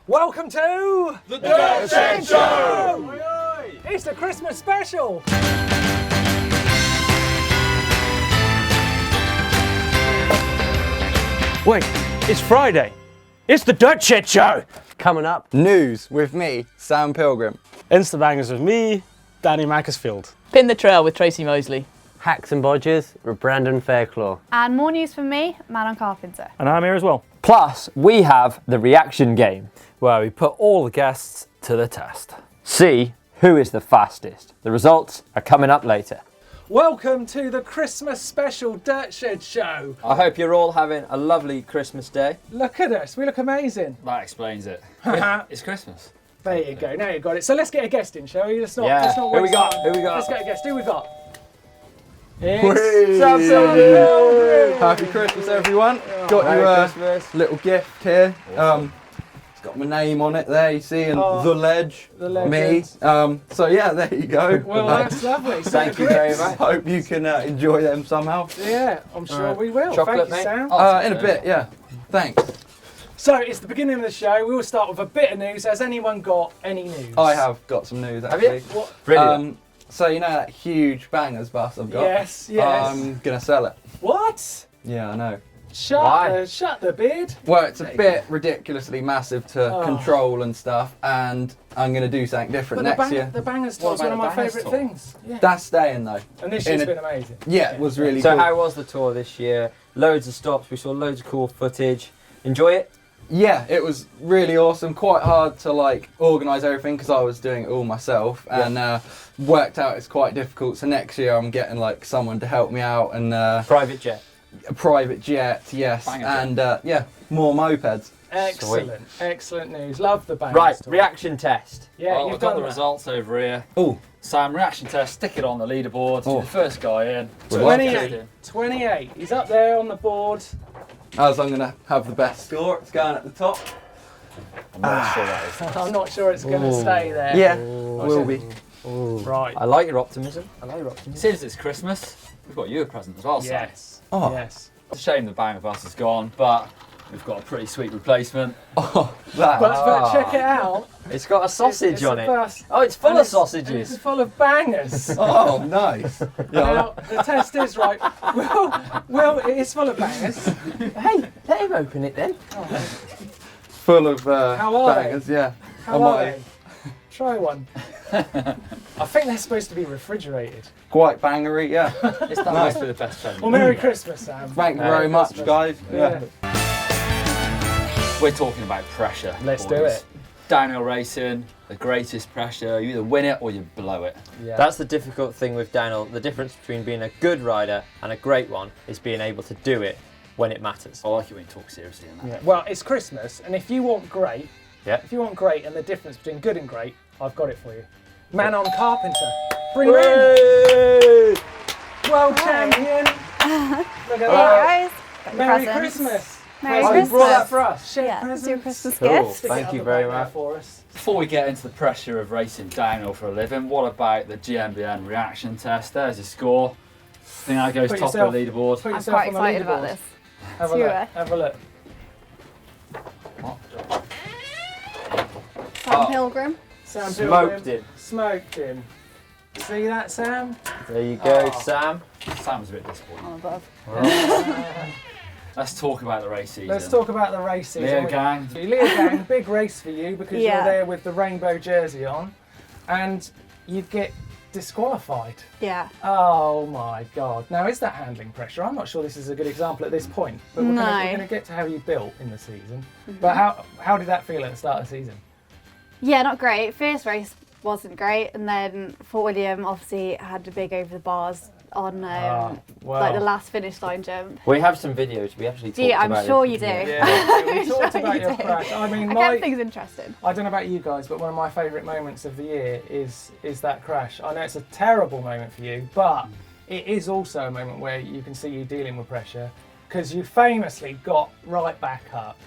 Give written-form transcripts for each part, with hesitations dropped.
Welcome to the Dirt Shed Show! Oi, oi. It's the Christmas special! Wait, it's Friday. It's the Dirt Shed Show! Coming up, news with me, Sam Pilgrim. Insta bangers with me, Danny Macaskill. Pin the Trail with Tracy Moseley. Hacks and bodges with Brandon Fairclough. And more news from me, Manon Carpenter. And I'm here as well. Plus, we have the reaction game, where we put all the guests to the test. See who is the fastest. The results are coming up later. Welcome to the Christmas special Dirt Shed Show. I hope you're all having a lovely Christmas day. Look at us, we look amazing. That explains it. It's Christmas. There you go, now you've got it. So let's get a guest in, shall we? Let's not Who we got? Who we got? Let's get a guest. Who we got? It's Samson! Happy Christmas, everyone. Got you a little gift here. It's got my name on it there, you see, and the ledge, me. So yeah, there you go. Well, that's lovely. Thank you very much. Hope you can enjoy them somehow. Yeah, I'm sure we will. Chocolate, Thank you, mate? Sam. In a bit, yeah. Thanks. So it's the beginning of the show. We will start with a bit of news. Has anyone got any news? I have got some news, actually. Have you? What? Brilliant. So you know that huge bangers bus I've got? Yes. I'm gonna sell it. What? Yeah, I know. Shut the beard. Well, it's a bit ridiculously massive to control and stuff, and I'm going to do something different next year. The bangers tour is one of my favourite things. Yeah. That's staying though. And this year's been amazing. Yeah, it was really So cool. how was the tour this year? Loads of stops, we saw loads of cool footage. Enjoy it? Yeah, it was really awesome. Quite hard to like organise everything because I was doing it all myself, and worked out it's quite difficult. So next year I'm getting like someone to help me out, and Private jet. a private jet, yes, Banger and more mopeds. Excellent, excellent news. Love the bangers Right, tour. reaction test. Yeah, Well, you've I've got done the that. results over here. Oh, Sam, reaction test, stick it on the leaderboard. Oh. The first guy in. 28. 28. He's up there on the board. as I'm going to have the best score, it's going at the top. I'm not sure that is. I'm not sure it's going to stay there. Yeah, will be. Right. I like your optimism. Since it's Christmas, we've got you a present as well, Sam. Yes. Oh. Yes. It's a shame the banger bus is gone, but we've got a pretty sweet replacement. Oh, that. But check it out. It's got a sausage It's on a it. bus. Oh, it's full And of It's sausages. full of bangers. Oh, nice. Now, the test is right. Well, it is full of bangers. Hey, let him open it then. Full of How are they? bangers, yeah. How are they? Try one. I think they're supposed to be refrigerated. Quite bangery, yeah. It's that must be the best present. Well, Merry Christmas, Sam. Thank you very much, guys. Yeah. We're talking about pressure. Let's boys. do it. Downhill racing, the greatest pressure. You either win it or you blow it. Yeah. That's the difficult thing with downhill. The difference between being a good rider and a great one is being able to do it when it matters. I like it when you talk seriously in that. Yeah. Well, it's Christmas, and if you want great, Yeah. if you want great and the difference between good and great, I've got it for you. Manon Carpenter. Bring her in. World champion. Look at that. Hey guys. Got your Merry presents. Christmas. Merry You Christmas. brought that for us. Share Yeah, presents. it's your Christmas Cool. gift. Stick it Thank on you the very back there much. for us. Before we get into the pressure of racing downhill for a living, what about the GMBN reaction test? There's your score. I think that goes Put top yourself- of the leaderboard. Put I'm yourself quite on the excited about leaderboard. this. Have a See you, look. eh? Have a look. Sam Pilgrim. Sam Smoked Pilgrim. him. Smoked him. See that, Sam? There you go, Oh. Sam. Sam's a bit disappointed. On above. Let's talk about the race season. Let's talk about the race season. Leo Gang. Leo Gang, big race for you because Yeah. you're there with the rainbow jersey on, and you get disqualified. Yeah. Oh my God! Now is that handling pressure? I'm not sure this is a good example at this point, but we're No. going to get to how you built in the season. But how did that feel at the start of the season? Yeah, not great. First race wasn't great, and then Fort William obviously had a big over the bars on well. like the last finish line jump. We have some videos. We actually Do you? talked I'm about sure it. you do. Yeah, we I'm talked sure about you your do. crash. I mean, I kept things interesting. I don't know about you guys, but one of my favourite moments of the year is that crash. I know it's a terrible moment for you, but it is also a moment where you can see you dealing with pressure because you famously got right back up.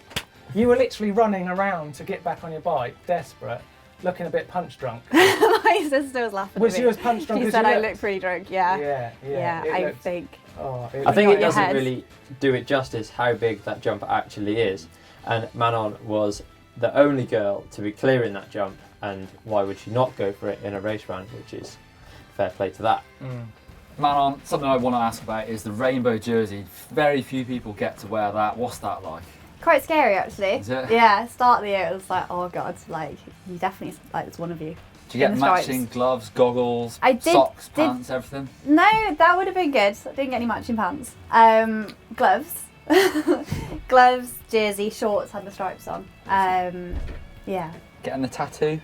You were literally running around to get back on your bike, desperate, looking a bit punch drunk. My sister was laughing Was at me. you as punch drunk She as said you I looked? looked pretty drunk, yeah. Yeah, it I looked- think. Oh, I think Not it your doesn't head. really do it justice how big that jump actually is. And Manon was the only girl to be clearing that jump, and why would she not go for it in a race round, which is fair play to that. Manon, something I want to ask about is the rainbow jersey. Very few people get to wear that. What's that like? Quite scary, actually. Is it? Yeah, start of the year, it was like, oh God, like, you definitely, like, it's one of you. Do you get In the stripes. matching gloves, goggles, I did- socks, did- pants, everything? No, that would have been good. I didn't get any matching pants. Gloves. Gloves, jersey, shorts had the stripes on. Yeah. Getting a tattoo?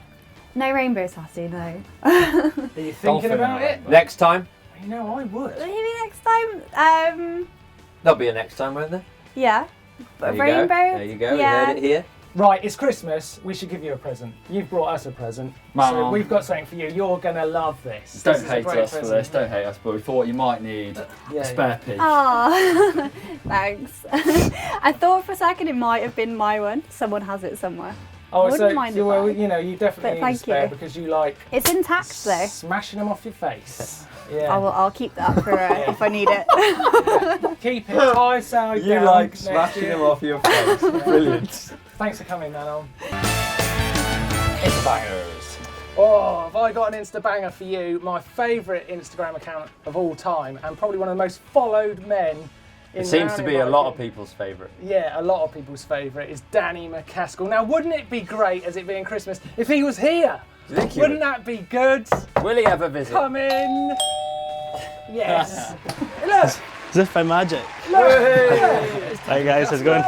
No rainbow tattoo, no. Are you thinking Dolphin about in a it? rainbow. Next time, You know, I would. Maybe next time. there'll be a next time, won't there? Yeah. There But you rainbow. go. There you go. Yeah. We heard it here. Right, it's Christmas. We should give you a present. You've brought us a present. So Mum. we've got something for you. You're going to love this. Don't This is a hate great us for present. this, don't hate us, but we thought you might need Yeah, a spare piece. Ah, thanks. I thought for a second it might have been my one. Someone has it somewhere. Oh, I wouldn't mind if well, I- you know, you definitely But need a thank spare you. because you like It's intact though. smashing them off your face. Yeah. I'll keep that for if I need it. Keep it high side You down like next smashing year. them off your face. Brilliant. Thanks for coming, Manon. It's bangers. Oh, have I got an Insta banger for you? My favourite Instagram account of all time, and probably one of the most followed men. In It seems to be a mountain lot of biking. people's favourite. Yeah, a lot of people's favourite is Danny Macaskill. Now, wouldn't it be great, as it being Christmas, if he was here? Do you think he Wouldn't would? that be good? Will he ever visit? Come in. Yes. Look. As if by magic. Look. Hi guys, how's it going?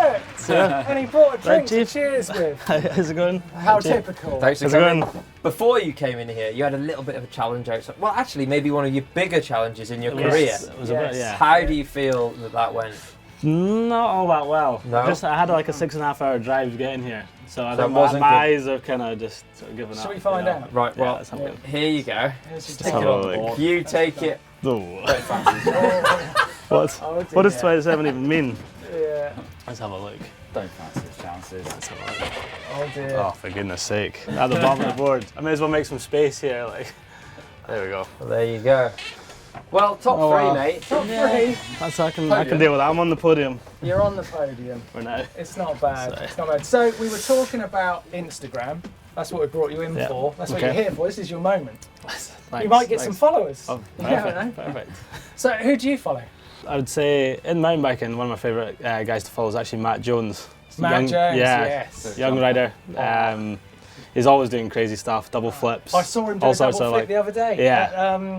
And he brought a drink to Chief. cheers with. How's it going? How Chief. typical. Thanks for How's it coming. going? Before you came in here, you had a little bit of a challenge outside. Well, actually, maybe one of your bigger challenges in your career. It was a bit, Yes. yeah. How do you feel that went? Not all that well. No? I had like a 6.5 hour drive to get in here. So I So think it wasn't my good. eyes are kind of just sort of giving up. Shall we find you know. out? Right, Yeah, well, let's have a look. here you go. Here's your Take have it a on look. board. You take it. Oh. Don't fancy it. What? Oh, What does dear. 27 even mean? Yeah. Let's have a look. Don't fancy his chances. Let's have a look. Oh dear. Oh, for goodness sake. At the bottom of the board. I may as well make some space here. Like, there we go. Well, there you go. Well, top Oh, three, wow. mate. Top three. That's I can deal with that. I'm on the podium You're on the podium. for now. It's not bad. So- It's not bad. So we were talking about Instagram. That's what we brought you in Yeah. for. That's what Okay. you're here for. This is your moment. Thanks, You might get some thanks. followers. Oh, You never perfect, know. perfect. So who do you follow? I would say in mountain biking, one of my favourite guys to follow is actually Matt Jones. Matt Young- Jones. yeah, Yes. young rider. He's always doing crazy stuff, double flips. I saw him do all a double sorts of, flip like- the other day. Yeah.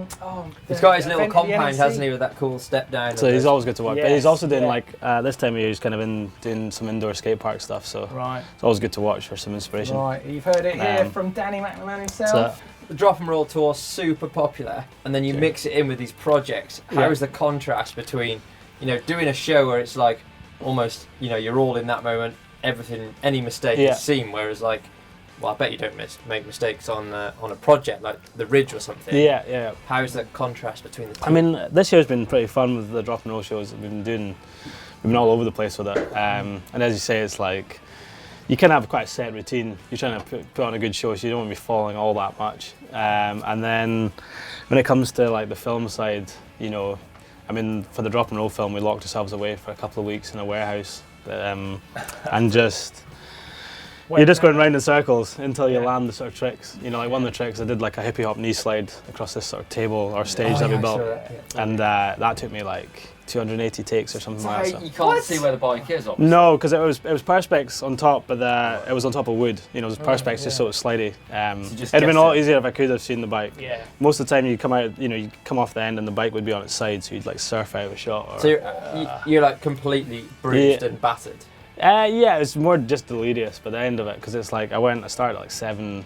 He's got his little event at the compound, NEC. hasn't he, with that cool step down. So he's always good to work. But Yes, he's also doing yeah. like this time of year, he's kind of doing some indoor skate park stuff. So Right. it's always good to watch for some inspiration. Right. You've heard it here Um, from Danny McMahon So himself. The drop and roll tour, super popular, and then you mix it in with these projects. How Yeah. is the contrast between, you know, doing a show where it's like almost, you know, you're all in that moment, everything, any mistake Yeah. is seen, whereas like, well, I bet you don't make mistakes on a project like the Ridge or something. yeah. How is the contrast between the two? I mean, this year's been pretty fun with the drop and roll shows. We've been all over the place with it. And as you say, it's like you can have quite a set routine. You're trying to put on a good show, so you don't want to be falling all that much. And then when it comes to like the film side, you know, I mean, for the drop and roll film, we locked ourselves away for a couple of weeks in a warehouse, and just. You're just going round in circles until you land the sort of tricks. You know, like one of the tricks, I did like a hippie hop knee slide across this sort of table or stage that we built, and that took me like 280 takes or something So like that. you can't see where the bike is, obviously. No, because it was perspex on top, but it was on top of wood. You know, it was perspex just so it was slidey. So just It'd have been guess a lot it. easier if I could have seen the bike. Yeah. Most of the time, you come out, you know, you come off the end and the bike would be on its side, so you'd like surf out of a shot. Or, So you're like completely bruised Yeah. and battered. yeah, it was more just delirious by the end of it, because it's like I started at like 7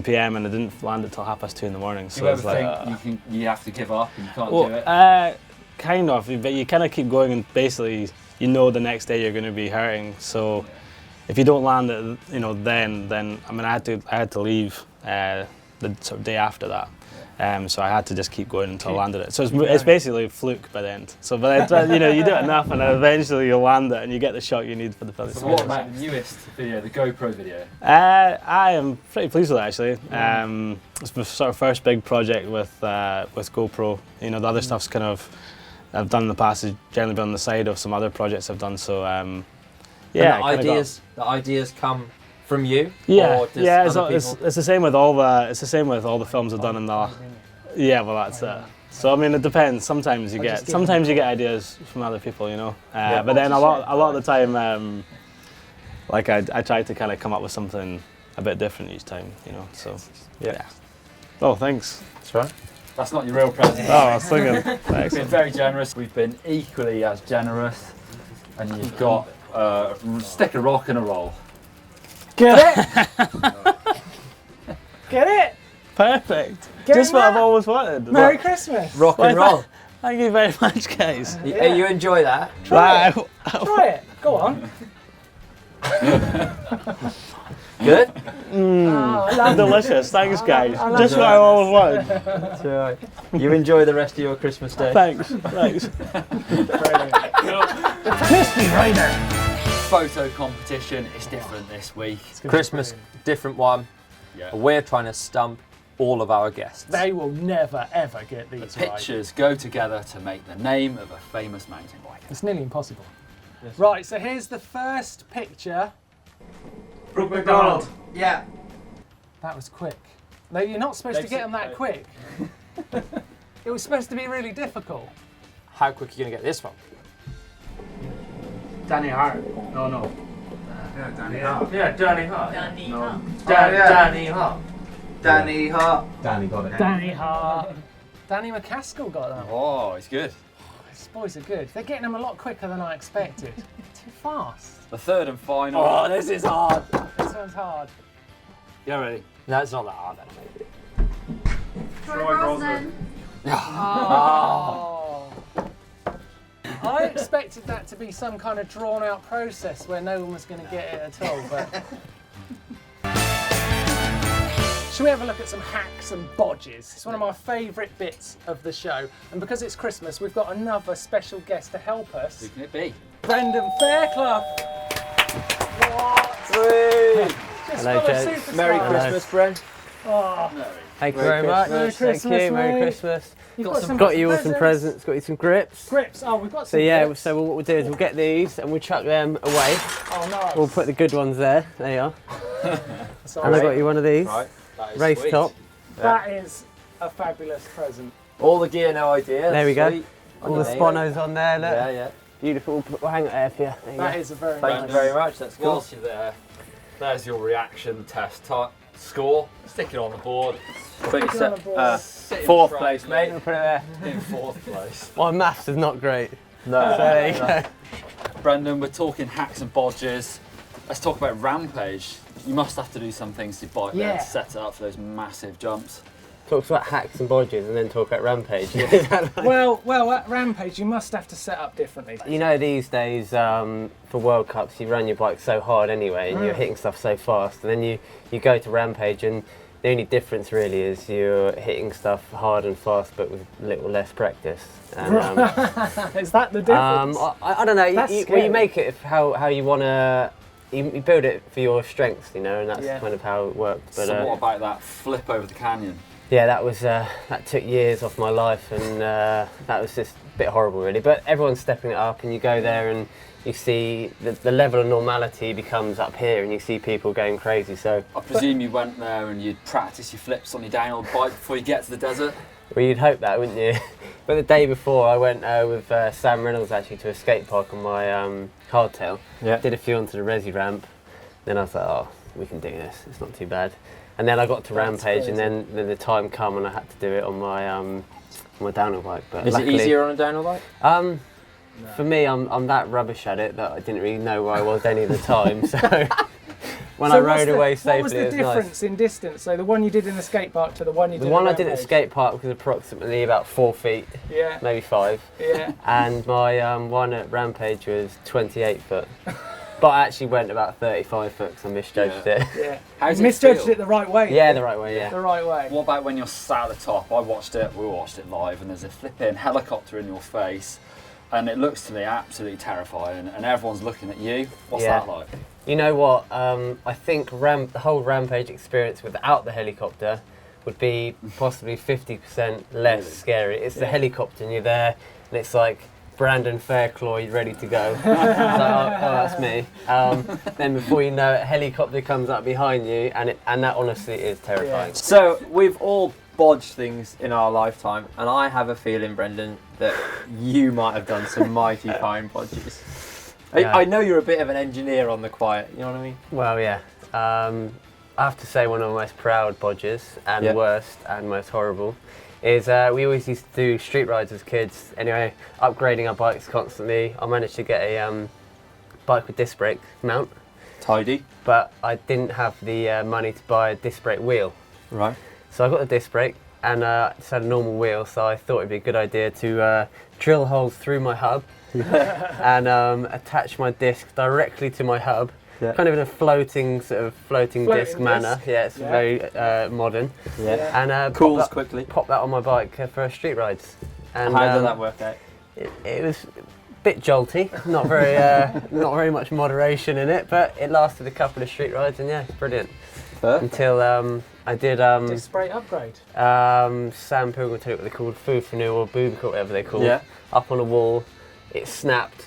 p.m. and I didn't land it till 2:30 in the morning. Do So you it's ever like, think you have to give up and you can't well, do it? kind of, but you kind of keep going, and basically you know the next day you're going to be hurting. So if you don't land it, you know, then I mean, I had to leave the sort of day after that. So I had to just keep going until I landed it. So it's basically a fluke by the end. So by the time, you know, you do it enough and then eventually you'll land it and you get the shot you need for the finish. So what about the newest video, the GoPro video? I am pretty pleased with it actually. It's my sort of first big project with GoPro. You know, the other stuff's kind of I've done in the past has generally been on the side of some other projects I've done. So yeah, And the ideas come from you? Yeah, Or just yeah. It's, other it's, people? it's the same with all the films I've done in the. Yeah, well that's it. So I mean, it depends. Sometimes you get ideas from other people, you know. But then a lot of the time, like I try to kind of come up with something a bit different each time, you know. So yeah. Oh, thanks. That's right. That's not your real present. Oh, I was thinking. We've been Excellent. very generous. We've been equally as generous. And you've got a stick, a rock and a roll. Get it? Get it? Perfect. Get Just in what I've there. always wanted. Merry Christmas. Rock and Well, roll. Thank you very much, guys. You enjoy that? Try it. Try it. Go on. Good? Oh, I love Delicious. Thanks, guys. I love Just that. what I always wanted. That's all right. You enjoy the rest of your Christmas day? Thanks. Thanks. Crispy Rider. Photo competition is different this week. Christmas, different one. Yeah. We're trying to stump all of our guests. They will never ever get The these right. pictures go together to make the name of a famous mountain biker. It's nearly impossible. Right, so here's the first picture. Brooke McDonald. Yeah. That was quick. No, you're not supposed to get them that quick. It was supposed to be really difficult. How quick are you going to get this one? Danny Hart. No. Yeah, Danny Hart. Yeah, Danny Hart. Danny No. Hart. Danny Hart. Danny Hart. Danny got it. Danny Hart. Danny Macaskill got that. Oh, it's good. These boys are good. They're getting them a lot quicker than I expected. Too fast. The third and final. Oh, this is hard. This one's hard. Yeah, ready? No, it's not that hard, actually. Troy Brosnan. Oh. I expected that to be some kind of drawn out process where no one was going to get it at all, but... Shall we have a look at some hacks and bodges? It's one of my favourite bits of the show. And because it's Christmas, we've got another special guest to help us. Who can it be? Brendan Fairclough. What? Just Hello, got a gents. superstar. Merry Christmas, Bren. Oh, Thank you Merry very much. Merry Thank Christmas, you. Merry mate. Christmas. you've got some Got you all some presents. Got you some grips. Grips. Oh, we've got So some yeah, grips. so what we'll do is we'll get these and we'll chuck them away. Oh, nice. We'll put the good ones there. There you are. That's all And I right. got you one of these. Right. That is Race sweet. top. That is a fabulous present. All the gear, no idea. There we go. Sweet. All the sponos on there. Look. Yeah, yeah. Beautiful. We'll hang it there for you. There you That go. is a very Thank nice. you very much. That's cool. Whilst you're there, there's your reaction test score. Stick it on the board. Put Stick it on the board. Fourth place, mate. We'll put it there. In fourth place. My maths is not great. No. So there you go. Brendan, we're talking hacks and bodges. Let's talk about Rampage. You must have to do some things to bike there Yeah. to set it up for those massive jumps. Talks about hacks and bodges and then talk about Rampage. Well, at Rampage, you must have to set up differently. You know, these days for World Cups, you run your bike so hard anyway, and you're hitting stuff so fast, and then you go to Rampage, and the only difference really is you're hitting stuff hard and fast, but with a little less practice. And, Is that the difference? I don't know. That's You scary. make it how you want to. You build it for your strengths, you know, and that's Yeah. kind of how it worked. But So what about that flip over the canyon? yeah, that was that took years off my life, and that was just a bit horrible, really. But everyone's stepping it up, and you go there and you see the level of normality becomes up here, and you see people going crazy. So, I presume you went there and you'd practice your flips on your downhill bike before you get to the desert. well, you'd hope that, wouldn't you? But the day before, I went with Sam Reynolds actually to a skate park on my hardtail. Yeah. Did a few onto the resi ramp. Then I was like, oh, we can do this. It's not too bad. And then I got to That's Rampage, crazy. and then the time come, and I had to do it on my downhill bike. But Is luckily, it easier on a downhill bike? For me, I'm that rubbish at it that I didn't really know where I was any of the time. So when I So what's rode the- away safely, What was the it was difference nice. in distance? So the one you did in the skate park to the one you did The one at I did at the Rampage? skate park was approximately about 4 feet, Yeah, maybe 5. yeah. And my one at Rampage was 28 foot. But I actually went about 35 foot because I misjudged it. Yeah. How does You it misjudged feel? it the right way. Yeah, the right way, yeah. The right way. What about when you're sat at the top? I watched it, we watched it live, and there's a flipping helicopter in your face, and it looks to me absolutely terrifying, and everyone's looking at you. What's Yeah. that like? You know what? I think the whole Rampage experience without the helicopter would be possibly 50% less Really? scary. It's the Yeah. helicopter, and you're there, and it's like Brandon Fairclough, he's ready to go. So, oh, that's me. Then before you know it, a helicopter comes up behind you, and that honestly is terrifying. Yeah. So we've all bodged things in our lifetime, and I have a feeling, Brendan, that you might have done some mighty fine bodges. Yeah. I know you're a bit of an engineer on the quiet, you know what I mean? Well, yeah. I have to say one of my most proud bodges, and worst and most horrible, is we always used to do street rides as kids. Anyway, upgrading our bikes constantly. I managed to get a bike with disc brake mount. Tidy. But I didn't have the money to buy a disc brake wheel. Right. So I got the disc brake and just had a normal wheel, so I thought it'd be a good idea to drill holes through my hub and attach my disc directly to my hub, kind of in a floating disc manner. Yeah, it's very modern. Yeah. And cools quickly. Pop that on my bike for street rides. And how did that work out? It was a bit jolty, not very much moderation in it, but it lasted a couple of street rides, and yeah, it's brilliant. Until I did disc brake upgrade. Sam Pilgrim, tell you what they're called, food for new or boom, whatever they're called. Yeah. Up on a wall, it snapped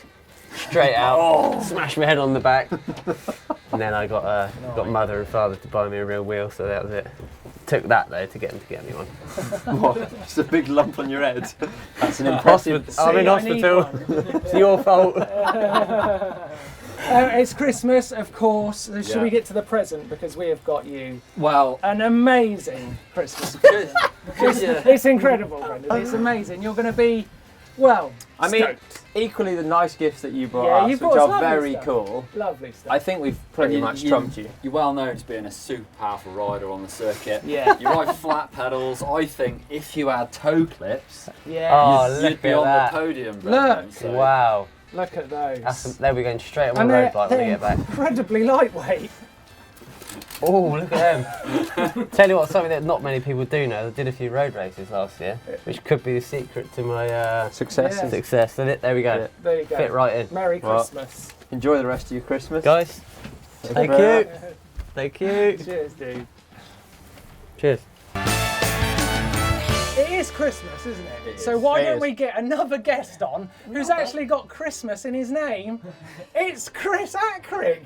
straight out, smashed my head on the back, and then I got mother and father to buy me a real wheel, so that was it. Took that though to get them to get me one. What? Just a big lump on your head. That's an impressive. I'm in hospital. It's your fault. It's Christmas, of course. So should we get to the present, because we have got you an amazing Christmas present. It's incredible, Brendan. It's amazing. You're going to be, well, I mean, stoked. equally the nice gifts that you brought us, you've which brought are us lovely very stuff. cool. Lovely stuff. I think we've pretty much trumped you. You're well known as being a super powerful rider on the circuit. Yeah. You ride flat pedals. I think if you had toe clips, Yeah. you'd be on the podium. Brendan, Look. so. Wow. Look at those. They'll be going straight on And my road bike when I they're get back. incredibly lightweight. Oh, look at them. Tell you what, something that not many people do know, I did a few road races last year, which could be the secret to my Success. Yeah. success. So there we go. There you go. Fit right in. Merry Christmas. Enjoy the rest of your Christmas. Guys, thank you. Thank you. Cheers, dude. Cheers. It is Christmas, isn't it? It So is. why It don't is. we get another guest on who's actually got Christmas in his name? It's Chris Akrigg.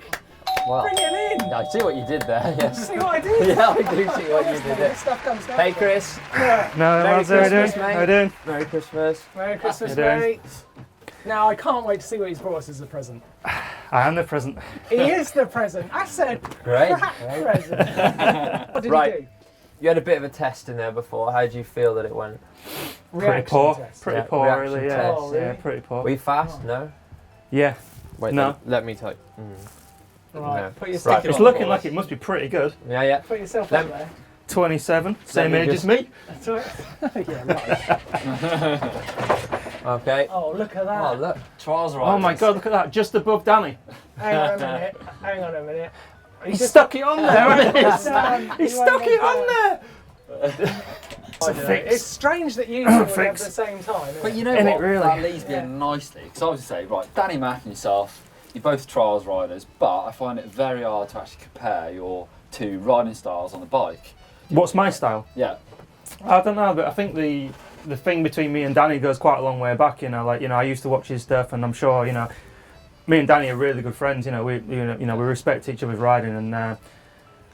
Wow. Bring him in. I see what you did there. Yes. See what I did? Yeah, I do see what you did This there. stuff comes down. Hey, Chris. Yeah. No, Merry lads, how you doing? Christmas, mate. How you doing? Merry Christmas. Merry Christmas, How you doing? mate. Now, I can't wait to see what he's brought us as a present. I am the present. He is the present. I said Great. present. What did Right. he do? You had a bit of a test in there before. How did you feel that it went? Pretty Reaction poor. test. Pretty Yeah, poor, reaction really. Yeah. test. Oh, really? Yeah, pretty poor. Were you fast? No. Yeah. Wait. No. Let me type. Right, No. put yourself It's up. looking like it must be pretty good. Yeah, yeah. Put yourself Let- up there. 27, same me age just- as me. That's right. Yeah, right. Okay. Oh, look at that. Oh, look. Trials riders. Oh my god, look at that, just above Danny. Hang on a minute. Hang on a minute. He stuck it on there. He He stuck it on there. It's a fix. It's strange that you two would have Fix. the same time. Isn't But it? you know Innit, what? really? That leads me in nicely. Because I would say, right, Danny Mac and yourself, you're both trials riders, but I find it very hard to actually compare your two riding styles on the bike. What's my style? Yeah. I don't know, but I think the thing between me and Danny goes quite a long way back. You know, like I used to watch his stuff, and I'm sure me and Danny are really good friends. We respect each other's riding, and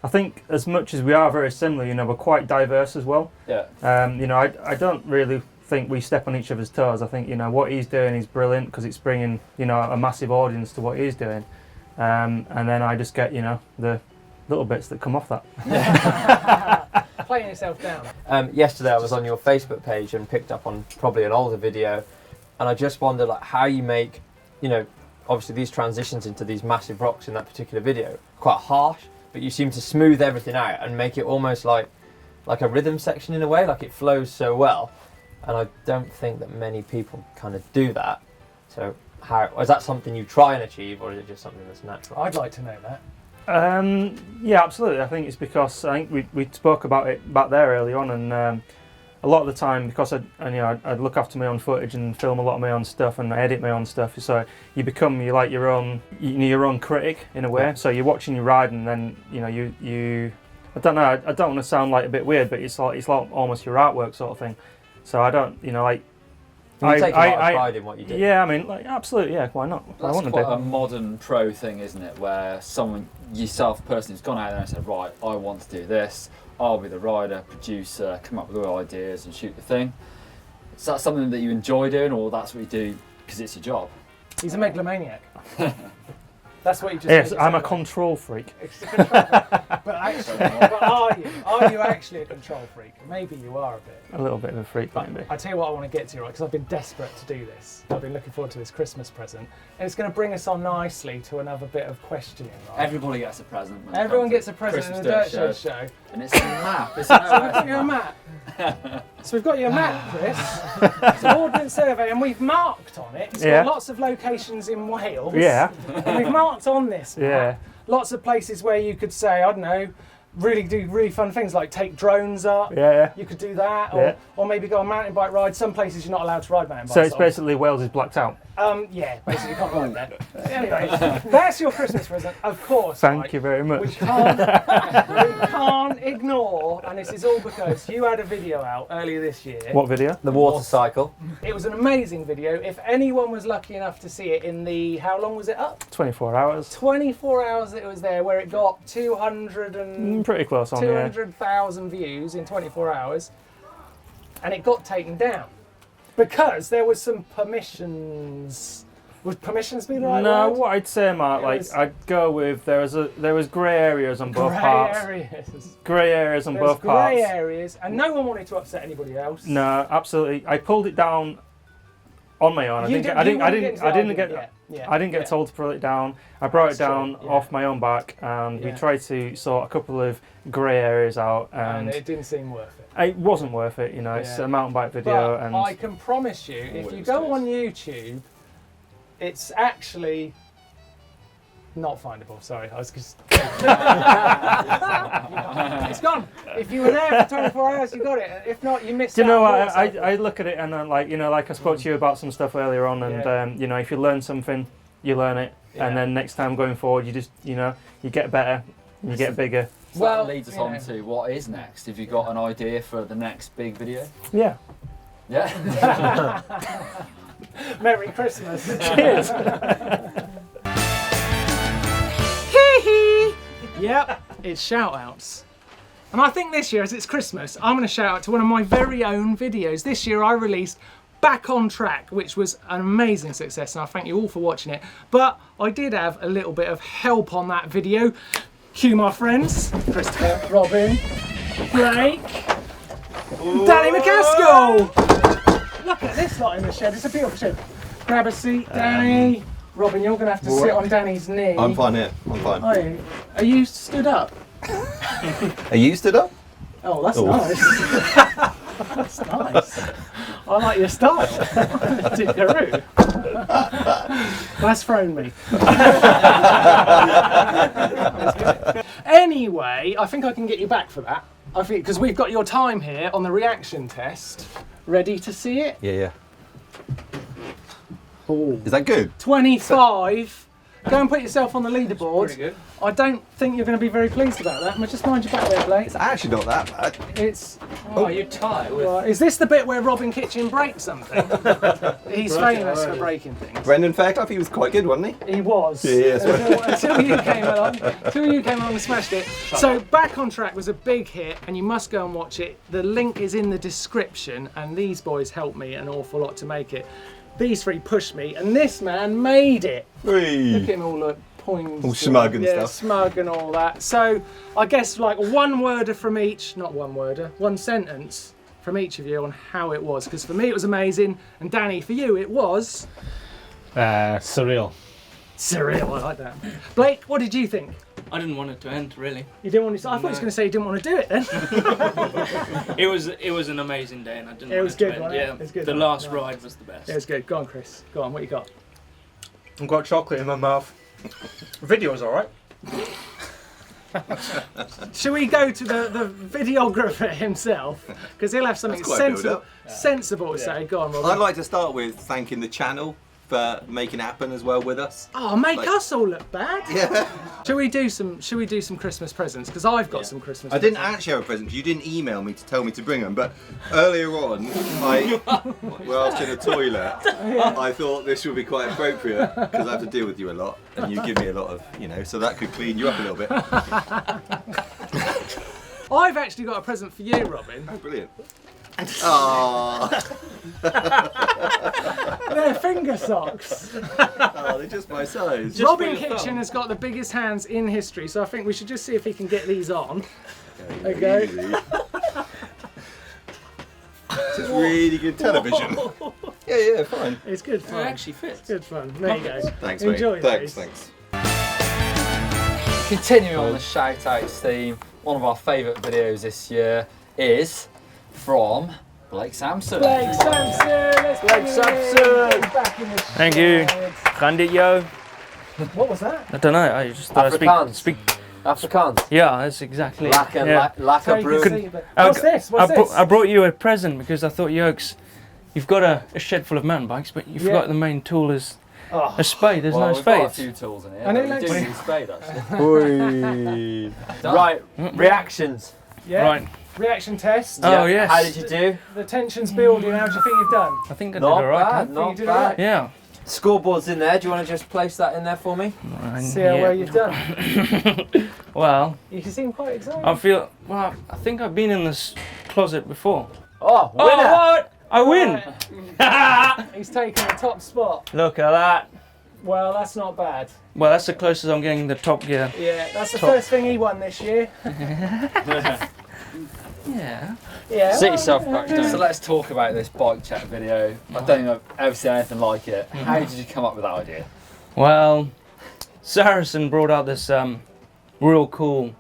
I think as much as we are very similar, we're quite diverse as well. Yeah. I don't really think we step on each other's toes. I think what he's doing is brilliant because it's bringing a massive audience to what he's doing, and then I just get the little bits that come off that. Playing yourself down. Yesterday I was on your Facebook page and picked up on probably an older video, and I just wondered how you make, obviously these transitions into these massive rocks in that particular video, quite harsh, but you seem to smooth everything out and make it almost like a rhythm section in a way, like it flows so well. And I don't think that many people kind of do that. So is that something you try and achieve, or is it just something that's natural? I'd like to know that. Yeah, absolutely. I think it's because I think we spoke about it back there early on, and a lot of the time because I'd look after my own footage and film a lot of my own stuff and I edit my own stuff. So you become your own critic in a way. Yeah. So you're watching your ride, and then you I don't know. I don't want to sound like a bit weird, but it's like almost your artwork sort of thing. So I don't You take a lot of pride in what you do. Yeah, I mean, like, absolutely, yeah, why not? I That's want to quite do. a modern pro thing, isn't it? Where someone, yourself personally, has gone out there and said, right, I want to do this. I'll be the rider, producer, come up with all ideas and shoot the thing. Is that something that you enjoy doing, or that's what you do because it's your job? He's a megalomaniac. That's what you just. Yes, I'm a control freak. But actually, but are you actually a control freak? Maybe you are a bit. A little bit of a freak, maybe. I tell you what I want to get to, right? Because I've been desperate to do this. I've been looking forward to this Christmas present, and it's going to bring us on nicely to another bit of questioning. Right? Everybody gets a present. when it Everyone comes to gets a present in Christmas the Dirt Show show. And it's a map, isn't So we've it? got you a map. So we've got you a map, Chris. It's an ordnance survey, and we've marked on it. It's got lots of locations in Wales. Yeah. And we've marked on this map Yeah. lots of places where you could say, I don't know, really fun things like take drones up. Yeah. You could do that, Yeah. or maybe go on mountain bike rides. Some places you're not allowed to ride mountain bikes. So it's on. basically Wales is blacked out. Yeah, basically you can't ride there. Anyway, that's your Christmas present, of course. Thank you very much. We can't ignore, and this is all because you had a video out earlier this year. What video? The water cycle. It was an amazing video. If anyone was lucky enough to see it in the, how long was it up? 24 hours. 24 hours that it was there, where it got 200,000 Pretty close on, yeah. views in 24 hours, and it got taken down because there was some permissions. Would permissions be the right No, word? what I'd say, Mark, It like was- I'd go with there was grey areas on both Grey parts. areas. Grey areas on There's both parts. grey areas, and no one wanted to upset anybody else. No, absolutely. I pulled it down on my own. I didn't get told to pull it down. I brought it down off my own back, and we tried to sort a couple of grey areas out, and it didn't seem worth it. It wasn't worth it, you know. It's a mountain bike video, But and I can promise you, if you go on YouTube, it's actually not findable. Sorry, I was just. It's gone. If you were there for 24 hours, you got it. If not, you missed. Do you know out what? I look at it and I'm like, you know, like I spoke to you about some stuff earlier on, and you know, if you learn something, you learn it, and then next time going forward, you just, you know, you get better, and you get bigger. So that leads us on to what is next. Have you got an idea for the next big video? Yeah. Yeah. Merry Christmas. Cheers. Yep, it's shout outs. And I think this year, as it's Christmas, I'm going to shout out to one of my very own videos. This year I released Back on Track, which was an amazing success, and I thank you all for watching it. But I did have a little bit of help on that video. Cue my friends, Christopher, Robin, Blake, Danny Macaskill. Look at this lot in the shed, it's a beautiful shed. Grab a seat, Danny. Robin, you're going to have to sit on Danny's knee. I'm fine here, I'm fine. Are you stood up? Are you stood up? Oh, that's nice. That's nice. I like your style. Dickaroo. That's thrown me. Anyway, I think I can get you back for that. I think because we've got your time here on the reaction test. Ready to see it? Yeah. Oh. Is that good? 25. Go and put yourself on the leaderboard. Pretty good. I don't think you're going to be very pleased about that. But just mind your back there, Blake. It's actually not that bad. It's. Oh, you're tight. Is this the bit where Robin Kitchen breaks something? He's famous for breaking things. Brendan Fairclough, he was quite good, wasn't he? He was. Yeah, until you came along. Until you came along and smashed it. So Back on Track was a big hit, and you must go and watch it. The link is in the description, and these boys helped me an awful lot to make it. These three pushed me, and this man made it. Whee. Look at him all look points. All smug and stuff. Smug and all that. So I guess like one worder from each, not one worder, one sentence from each of you on how it was. Because for me it was amazing, and Danny, for you it was Surreal. surreal. I like that. Blake, what did you think? I didn't want it to end, really. You didn't want to. I thought he was going to say you didn't want to do it then. It was an amazing day, and I didn't It want was it good, to end. wasn't it? Yeah, It was good, the wasn't it? last No. ride was the best. It was good. Go on, Chris. Go on. What you got? I've got chocolate in my mouth. The video was alright. Shall we go to the videographer himself? Because he'll have something That's quite a build-up. sensible to say. Go on, Robin. I'd like to start with thanking the channel for making it happen as well with us. Oh, make Like- us all look bad. Yeah. Should we do some Christmas presents? Because I've got some Christmas. I didn't presents. actually have a present because you didn't email me to tell me to bring them, but earlier on, when I was in the toilet, I thought this would be quite appropriate because I have to deal with you a lot and you give me a lot of, so that could clean you up a little bit. I've actually got a present for you, Robin. Oh, brilliant. Oh, They're finger socks. they're just my size. Robin Kitchen has got the biggest hands in history, so I think we should just see if he can get these on. Okay. This is really good television. Yeah, fine. It's good fun. It actually fits. Good fun. There you go. Thanks, mate. Enjoy Thanks. Continuing on the shout-outs theme, one of our favourite videos this year is from Blake Samson. Blake Samson! Let's Blake Samson! Back in the Thank you. Grandit yo. What was that? I don't know. I just Afrikaans. speak. Afrikaans. Yeah, that's exactly. Lack So of you brew. can see, but what's this? What's this? I brought you a present because I thought, Yokes, you've got a shed full of mountain bikes, but you forgot the main tool is Oh. a spade. There's no We've got a spade. few tools in here. And it but we looks- do need a spade actually. Right, reactions. Yeah. Right. Reaction test. Oh, yes. How did you do? The tension's building. How do you think you've done? I think I did Not alright. bad, You not did bad. alright. Yeah. Scoreboard's in there. Do you want to just place that in there for me? See how well you've done. Well, You seem quite excited. I think I've been in this closet before. Oh, winner! Oh, what? I win! He's taken the top spot. Look at that. Well, that's not bad. Well, that's the closest I'm getting to Top Gear. Yeah, that's the Top. first thing he won this year. Yeah. Yeah. Sit yourself back down. yeah. So let's talk about this bike chat video. I don't think I've ever seen anything like it. How did you come up with that idea? Well, Saracen brought out this real cool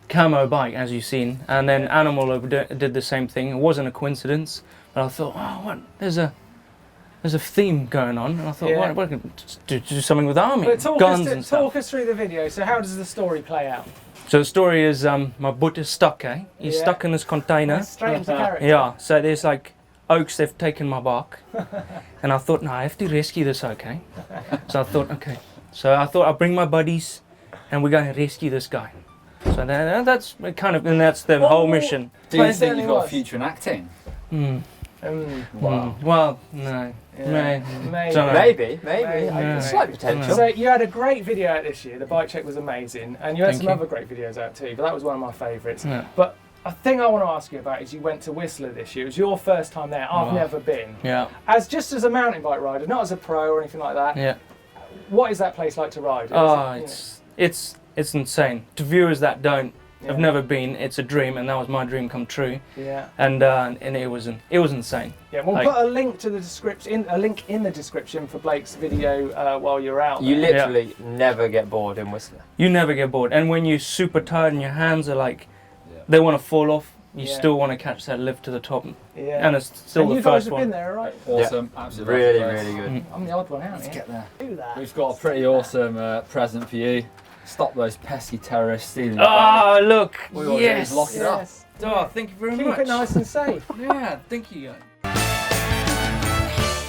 camo bike, as you've seen, and then Animal did the same thing. It wasn't a coincidence, but I thought, oh, what? There's a theme going on, and I thought, Yeah. what can do something with army, But talk, guns us, and stuff. talk us through the video. So how does the story play out? So the story is my butt is stuck, eh? He's Yeah. stuck in this container. Straight into character. Yeah, so there's like oaks, they've taken my bark. And I thought, no, I have to rescue this, okay? So I thought, okay. So I thought I'll bring my buddies and we're going to rescue this guy. So that's kind of, and that's the whole mission. Do you Well, it think certainly you've got a was. future in acting? Wow. Well, no. Yeah. Maybe. Don't know. Maybe. Yeah. Slight potential. So you had a great video out this year. The bike check was amazing, and you had Thank some you. other great videos out too. But that was one of my favourites. Yeah. But a thing I want to ask you about is you went to Whistler this year. It was your first time there. I've Wow. never been. Yeah. Just as a mountain bike rider, not as a pro or anything like that. Yeah. What is that place like to ride? Oh, Is it, it's insane. To viewers that don't, Yeah. have never been, it's a dream, and that was my dream come true. Yeah. And it was insane. Yeah, we'll Like- put a link to the description, a link in the description for Blake's video while you're out. You there. literally never get bored in Whistler. You never get bored, and when you're super tired and your hands are like, they want to fall off, you Yeah. still want to catch that lift to the top, Yeah. and it's still And the you guys first have one. been there, right? Awesome, absolutely. Really, lovely place. really good. I'm the odd one out Let's here. get there. Do that. We've got a pretty awesome present for you. Stop those pesky terrorists stealing your bike. Oh, look! All you gotta do Yes! is lock it up. Yes. Oh, thank you very Keep much. it nice and safe. Yeah, thank you.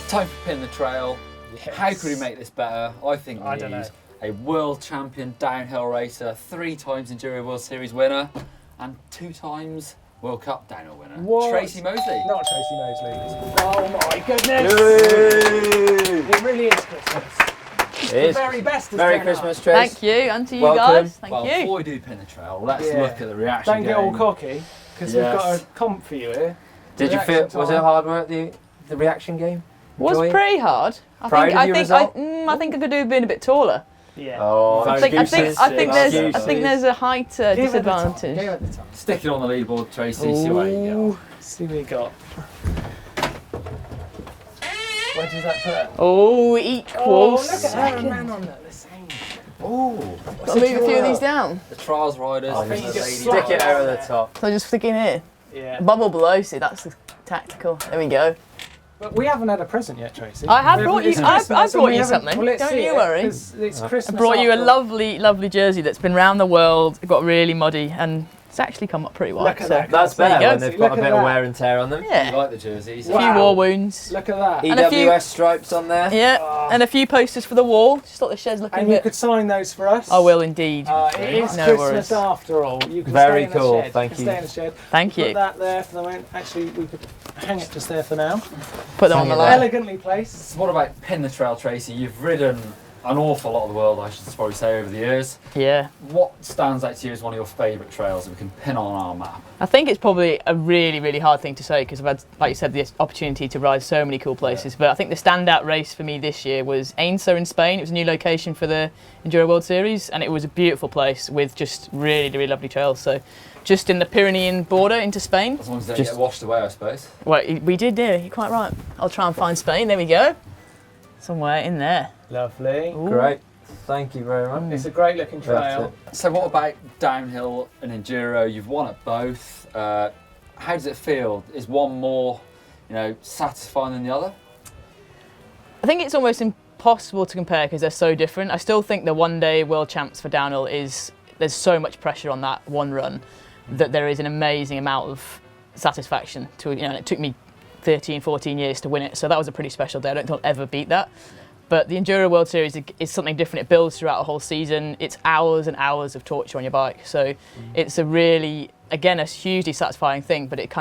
Time for Pin the Trail. How could we make this better? I think we I don't need a world champion downhill racer, 3 times Enduro World Series winner, and 2 times World Cup downhill winner. What? Tracy Moseley. Not Tracy Moseley. Oh my goodness! It really is Christmas. It The is. very best. has Merry turned Christmas, up. Trace. Thank you, and to you Welcome. guys. Thank Well, you. before we do Pin the Trail, let's Yeah. look at the reaction Don't get all game. cocky, because we've got a comp for you here. Did you feel? Reaction Was it time. hard work? The reaction game. Was Enjoy it? pretty hard. Proud of your result? I think I could do being a bit taller. Yeah. Oh, I think excuses. there's a height Give it the disadvantage. top, give it the top. Stick it on the leaderboard, Tracy. See what you get. Ooh, see what you got. Where does that put? Oh, equal. Oh, look at her second. man on the same. Ooh. Got to move a few of these down. The trials riders. Oh, and think the you just ladies. Stick it over the top. So I just stick in here. Yeah. Bubble below, see that's the tactical. There we go. But we haven't had a present yet, Tracy. I have brought you. It's I Christmas brought and we you haven't- something. Well, let's Don't see you it, worry. 'cause it's Christmas. I brought you a after all. lovely, lovely jersey that's been round the world. It got really muddy, and It's actually come up pretty well. Look at that. That's There you better go. when they've got a Look at bit of that. wear and tear on them. Yeah. You like the jerseys? A few war wounds. Look at that. And a few- EWS stripes on there. Yeah, and a few posters for the wall. Just thought the shed's looking And a you bit. could sign those for us. I will indeed. It is No Christmas worries. after all. You can Very stay in cool, the shed. thank you. Can you. stay in the shed. Thank Put you. that there for the moment. Actually, we could hang it just there for now. Put them on the Hang it line. there. Elegantly placed. So what about Pin the Trail, Tracy? You've ridden an awful lot of the world, I should probably say, over the years. Yeah. What stands out to you as one of your favourite trails that we can pin on our map? I think it's probably a really, really hard thing to say because I've had, like you said, the opportunity to ride so many cool places. But I think the standout race for me this year was Ainsa in Spain. It was a new location for the Enduro World Series, and it was a beautiful place with just really, really lovely trails. So, just in the Pyrenean border into Spain. As long as they don't get washed away, I suppose. Well, we did, yeah. You're quite right. I'll try and find Spain. There we go. Somewhere in there. Lovely. Ooh. Great. Thank you very much. It's a great looking trail. So what about downhill and enduro? You've won at both. How does it feel? Is one more, satisfying than the other? I think it's almost impossible to compare because they're so different. I still think the one-day world champs for downhill there's so much pressure on that one run that there is an amazing amount of satisfaction to, and it took me 13, 14 years to win it. So that was a pretty special day. I don't think I'll ever beat that. But the Enduro World Series is something different. It builds throughout a whole season. It's hours and hours of torture on your bike. So it's a really, again, a hugely satisfying thing, but it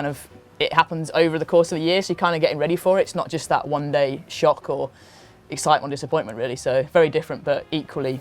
happens over the course of the year. So you're kind of getting ready for it. It's not just that one day shock or excitement or disappointment really. So very different, but equally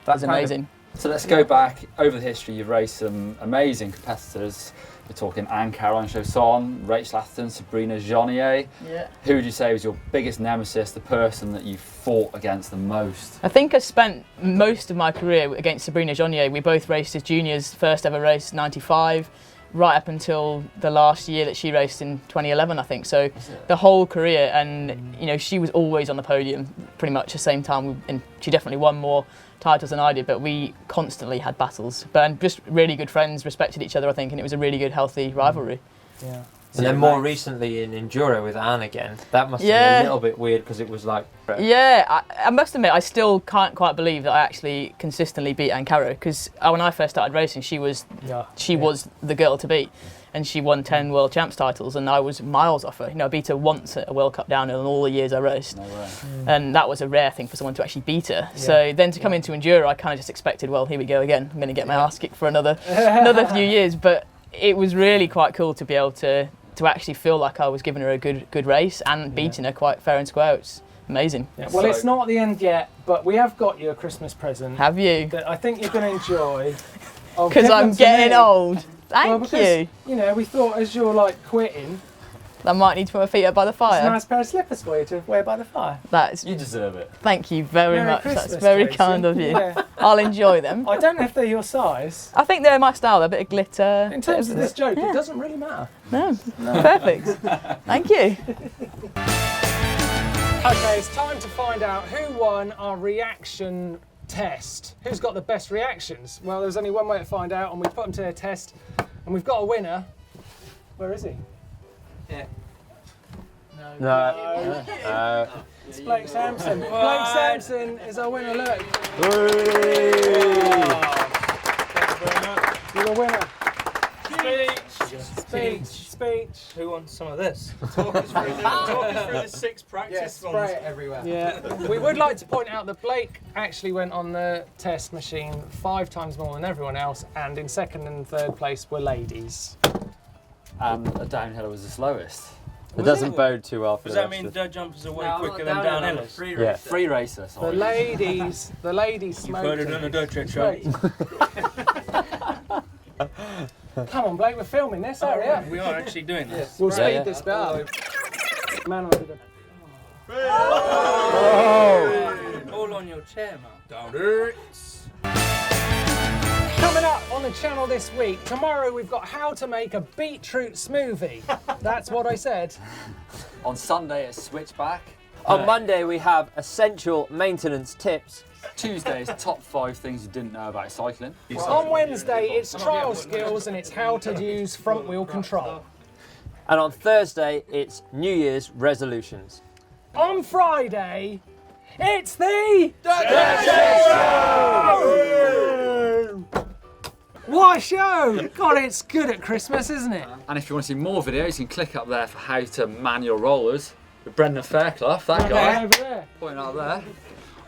as amazing. So let's go back over the history. You've raced some amazing competitors. We're talking Anne-Caroline Chausson, Rachel Atherton, Sabrina Jeannier. Yeah. Who would you say was your biggest nemesis, the person that you fought against the most? I think I spent most of my career against Sabrina Jeannier. We both raced as juniors, first ever race, 95, right up until the last year that she raced in 2011, I think. So the whole career, and she was always on the podium pretty much the same time, and she definitely won more titles than I did, but we constantly had battles. But just really good friends, respected each other, I think, and it was a really good, healthy rivalry. Yeah. And then more recently in Enduro with Anne again. That must have been a little bit weird because it was like... Yeah, I must admit, I still can't quite believe that I actually consistently beat Anne Caro, because when I first started racing, she was the girl to beat. And she won 10 World Champs titles, and I was miles off her. I beat her once at a World Cup downhill in all the years I raced. No way. And that was a rare thing for someone to actually beat her. Yeah. So then to come into Enduro, I kind of just expected, well, here we go again. I'm going to get my ass kicked for another few years. But it was really quite cool to be able to actually feel like I was giving her a good race and beating her quite fair and square. It's amazing. Yeah. Well, it's not the end yet, but we have got you a Christmas present. Have you? That I think you're going to enjoy. Because I'm getting old. Thank you. We thought as you're quitting, I might need to put my feet up by the fire. It's a nice pair of slippers for you to wear by the fire. You deserve it. Thank you very Merry much. Christmas, That's very Tracy. kind of you. Yeah. I'll enjoy them. I don't know if they're your size. I think they're my style. They're a bit of glitter. In terms of this joke, it doesn't really matter. No. Perfect. Thank you. Okay, it's time to find out who won our reaction test. Who's got the best reactions? Well, there's only one way to find out, and we put them to a test, and we've got a winner. Where is he? Yeah. No. It's Blake Samson. Blake Samson is our winner, look. Thanks very much. You're the winner. Speech. Who wants some of this? Talk us through the 6 practice Spray ones. it everywhere. Yeah. We would like to point out that Blake actually went on the test machine 5 times more than everyone else, and in 2nd and 3rd place were ladies. And a downhiller was the slowest. It doesn't bode too well for Does the that rest mean of dirt jumpers are way quicker than downhillers? Yeah. Free racer, The sorry. ladies You've smoked. heard it on a dirt track show. Come on, Blake, we're filming this, hurry up. We are actually doing this. We'll speed this bit up. Manon did it. All on your chair, man. Down it. Coming up on the channel this week, tomorrow we've got how to make a beetroot smoothie. That's what I said. On Sunday, it's Switchback. On Monday we have essential maintenance tips. Tuesday's top 5 things you didn't know about cycling. On Wednesday, it's trial skills and it's how to use front wheel control. And on Thursday it's New Year's resolutions. On Friday, it's the... What a show! God, it's good at Christmas, isn't it? And if you want to see more videos, you can click up there for how to man your rollers with Brendan Fairclough, that guy, Over there. pointing out there.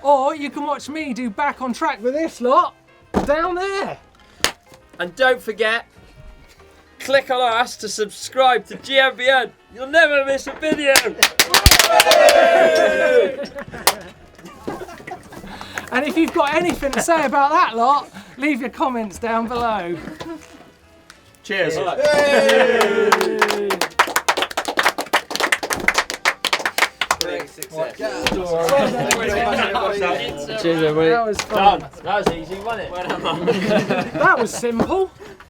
Or you can watch me do Back on Track with this lot down there. And don't forget, click on us to subscribe to GMBN. You'll never miss a video. And if you've got anything to say about that lot, leave your comments down below. Cheers. Success. Cheers, everybody. That was fun. That was easy, wasn't it? That was simple.